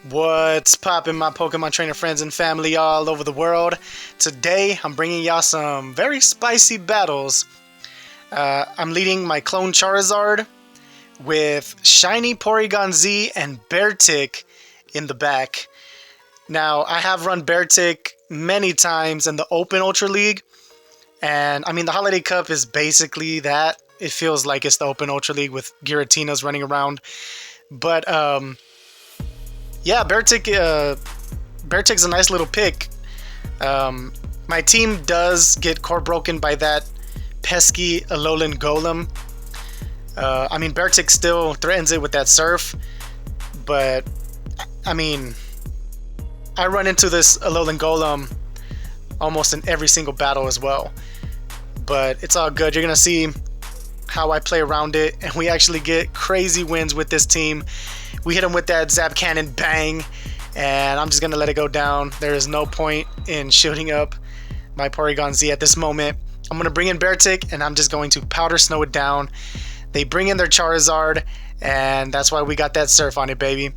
What's poppin', my Pokemon trainer friends and family all over the world? Today, I'm bringing y'all some very spicy battles. I'm leading my Clone Charizard with shiny Porygon-Z and Beartic in the back. Now, I have run Beartic many times in the Open Ultra League, and I mean, the Holiday Cup is basically that. It feels like it's the Open Ultra League with Giratinas running around. But, yeah, Beartic's a nice little pick. My team does get core broken by that pesky Alolan Golem. I mean, Beartic still threatens it with that Surf, but I mean, I run into this Alolan Golem almost in every single battle as well. But it's all good. You're gonna see how I play around it, and we actually get crazy wins with this team. We hit him with that Zap Cannon, bang, and I'm just gonna let it go down. There is no point in shooting up my Porygon-Z at this moment. I'm gonna bring in Beartic, and I'm just going to Powder Snow it down. They bring in their Charizard, and that's why we got that Surf on it, baby.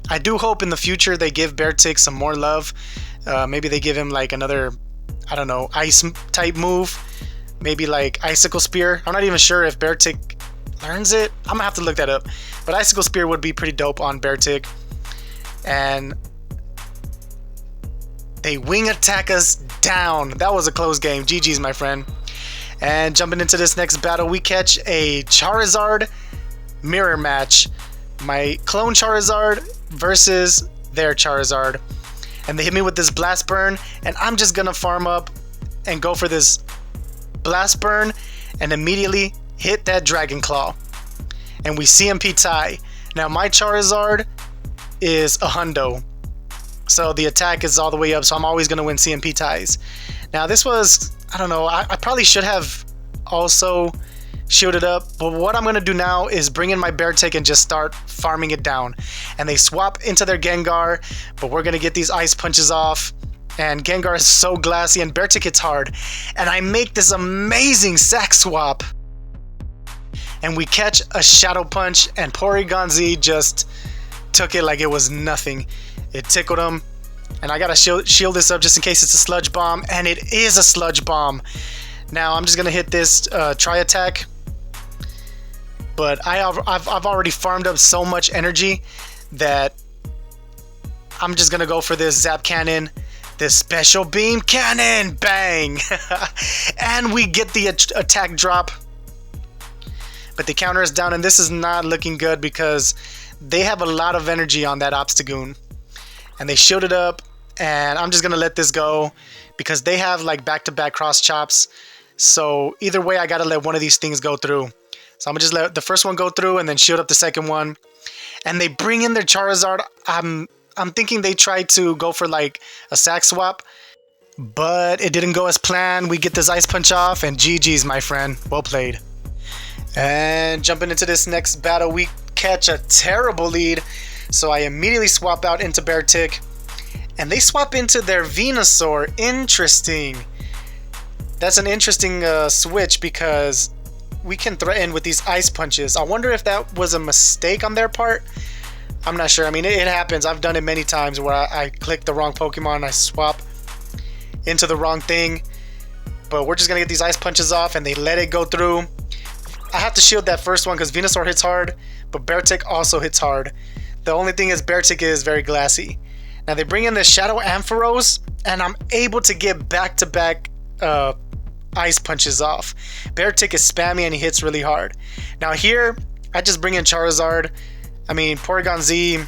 I do hope in the future they give Beartic some more love. Maybe they give him like another, I don't know, ice type move. Maybe like Icicle Spear. I'm not even sure if Beartic learns it. I'm gonna have to look that up. But Icicle Spear would be pretty dope on Beartic. And they wing attack us down. That was a close game. GG's, my friend. And jumping into this next battle, we catch a Charizard mirror match. My Clone Charizard versus their Charizard. And they hit me with this Blast Burn, and I'm just gonna farm up and go for this Blast Burn and immediately hit that Dragon Claw. And we CMP tie. Now my Charizard is a hundo, so the attack is all the way up, so I'm always gonna win CMP ties. Now this was, I don't know, I probably should have also shielded up, but what I'm gonna do now is bring in my Beartic and just start farming it down. And they swap into their Gengar, but we're gonna get these ice punches off. And Gengar is so glassy and Beartic hits hard. And I make this amazing sack swap. And we catch a Shadow Punch, and Porygon-Z just took it like it was nothing. It tickled him. And I gotta shield this up just in case it's a Sludge Bomb. And it is a Sludge Bomb. Now I'm just gonna hit this Tri-Attack. But I've already farmed up so much energy that I'm just gonna go for this Zap Cannon. This Special Beam Cannon, bang! And we get the attack drop. But the counter is down, and this is not looking good because they have a lot of energy on that Obstagoon. And they shielded up, and I'm just gonna let this go because they have like back-to-back cross chops. So either way, I gotta let one of these things go through. So I'm gonna just let the first one go through and then shield up the second one. And they bring in their Charizard. I'm thinking they tried to go for like a sack swap, but it didn't go as planned. We get this Ice Punch off, and GG's, my friend. Well played. And jumping into this next battle, we catch a terrible lead. So I immediately swap out into Beartic, and they swap into their Venusaur. Interesting. That's an interesting switch because we can threaten with these Ice Punches. I wonder if that was a mistake on their part. I'm not sure. I mean, it happens. I've done it many times where I click the wrong Pokemon and I swap into the wrong thing. But we're just going to get these Ice Punches off, and they let it go through. I have to shield that first one because Venusaur hits hard, but Beartic also hits hard. The only thing is Beartic is very glassy. Now they bring in the Shadow Ampharos, and I'm able to get back-to-back Ice Punches off. Beartic is spammy and he hits really hard. Now here, I just bring in Charizard. I mean, Porygon-Z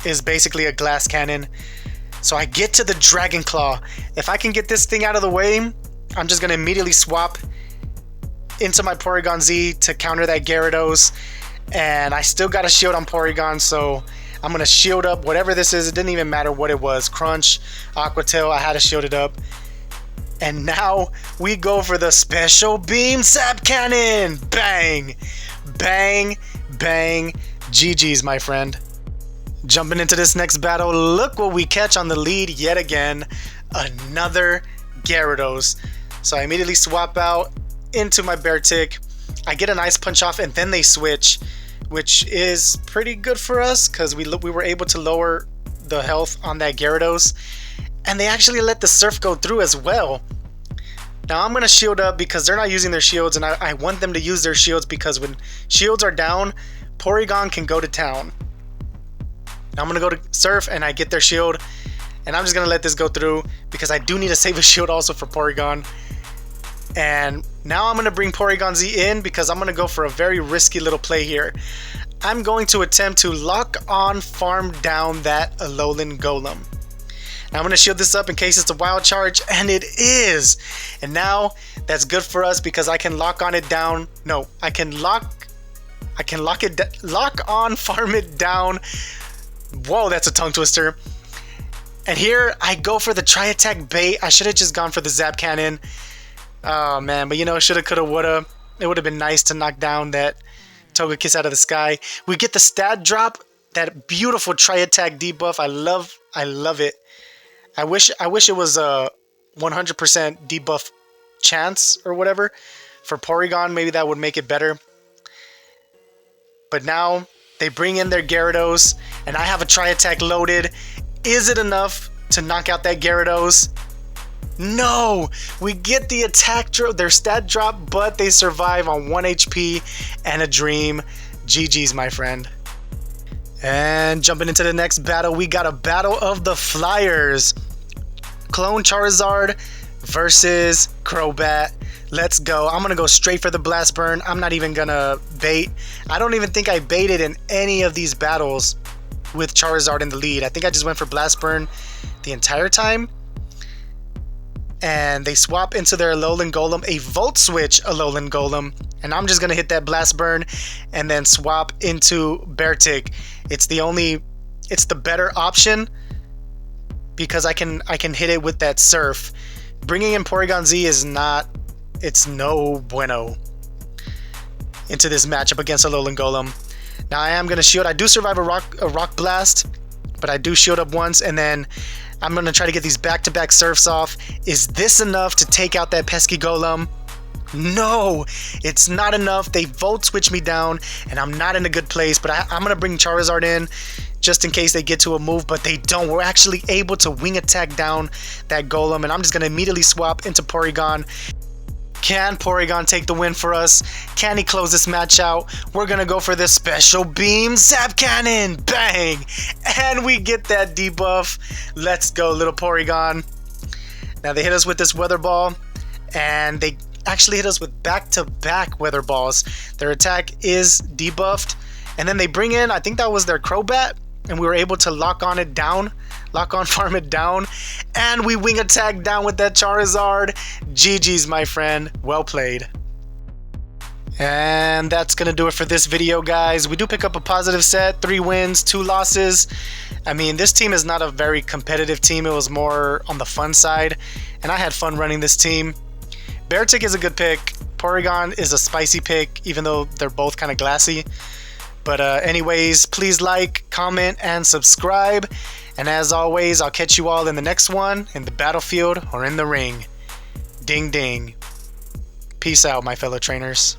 is basically a glass cannon. So I get to the Dragon Claw. If I can get this thing out of the way, I'm just going to immediately swap into my Porygon-Z to counter that Gyarados. And I still got a shield on Porygon, so I'm going to shield up whatever this is. It didn't even matter what it was. Crunch, Aqua Tail, I had to shield it up. And now we go for the Special Beam Zap Cannon. Bang! Bang! Bang! GG's, my friend. Jumping into this next battle, look what we catch on the lead yet again. Another Gyarados. So I immediately swap out into my Beartic. I get an Ice Punch off, and then they switch which is pretty good for us because we were able to lower the health on that Gyarados, and they actually let the Surf go through as well. Now I'm going to shield up because they're not using their shields, and I want them to use their shields because when shields are down, Porygon can go to town. Now I'm going to go to Surf and I get their shield, and I'm just going to let this go through because I do need to save a shield also for Porygon. And now I'm going to bring Porygon-Z in because I'm going to go for a very risky little play here. I'm going to attempt to lock on farm down that Alolan Golem. Now I'm going to shield this up in case it's a wild charge, and it is. And now that's good for us because I can lock on it down. No, I can lock on farm it down. Whoa, that's a tongue twister. And here I go for the Tri-Attack bait. I should have just gone for the Zap Cannon. Oh man, but you know, shoulda, coulda, woulda. It would have been nice to knock down that Togekiss out of the sky. We get the stat drop, that beautiful Tri-Attack debuff. I love it. I wish it was a 100% debuff chance or whatever for Porygon. Maybe that would make it better. But now they bring in their Gyarados, and I have a Tri-Attack loaded. Is it enough to knock out that Gyarados? No! We get the attack drop, their stat drop, but they survive on 1 HP and a dream. GG's, my friend. And jumping into the next battle, we got a battle of the Flyers. Clone Charizard versus Crobat. Let's go. I'm going to go straight for the Blast Burn. I'm not even going to bait. I don't even think I baited in any of these battles with Charizard in the lead. I think I just went for Blast Burn the entire time. And they swap into their Alolan Golem, a Volt Switch Alolan Golem. And I'm just going to hit that Blast Burn and then swap into Beartic. It's the better option because I can hit it with that Surf. Bringing in Porygon-Z is it's no bueno into this matchup against Alolan Golem. Now I am going to shield. I do survive a rock blast, but I do shield up once, and then I'm going to try to get these back-to-back Surfs off. Is this enough to take out that pesky Golem? No, it's not enough. They Volt Switch me down, and I'm not in a good place, but I'm going to bring Charizard in just in case they get to a move, but they don't. We're actually able to wing attack down that Golem, and I'm just going to immediately swap into Porygon. Can Porygon take the win for us? Can he close this match out? We're going to go for this Special Beam Zap Cannon. Bang! And we get that debuff. Let's go, little Porygon. Now they hit us with this Weather Ball, and they actually hit us with back-to-back Weather Balls. Their attack is debuffed, and then they bring in, I think that was their Crobat, and we were able to lock on farm it down, and we wing attack down with that Charizard. GG's, my friend. Well played. And that's gonna do it for this video, guys. We do pick up a positive set, 3 wins, 2 losses. I mean, this team is not a very competitive team. It was more on the fun side, and I had fun running this team. Beartic is a good pick. Porygon is a spicy pick, even though they're both kind of glassy. But anyways, please like, comment, and subscribe. And as always, I'll catch you all in the next one, in the battlefield or in the ring. Ding ding. Peace out, my fellow trainers.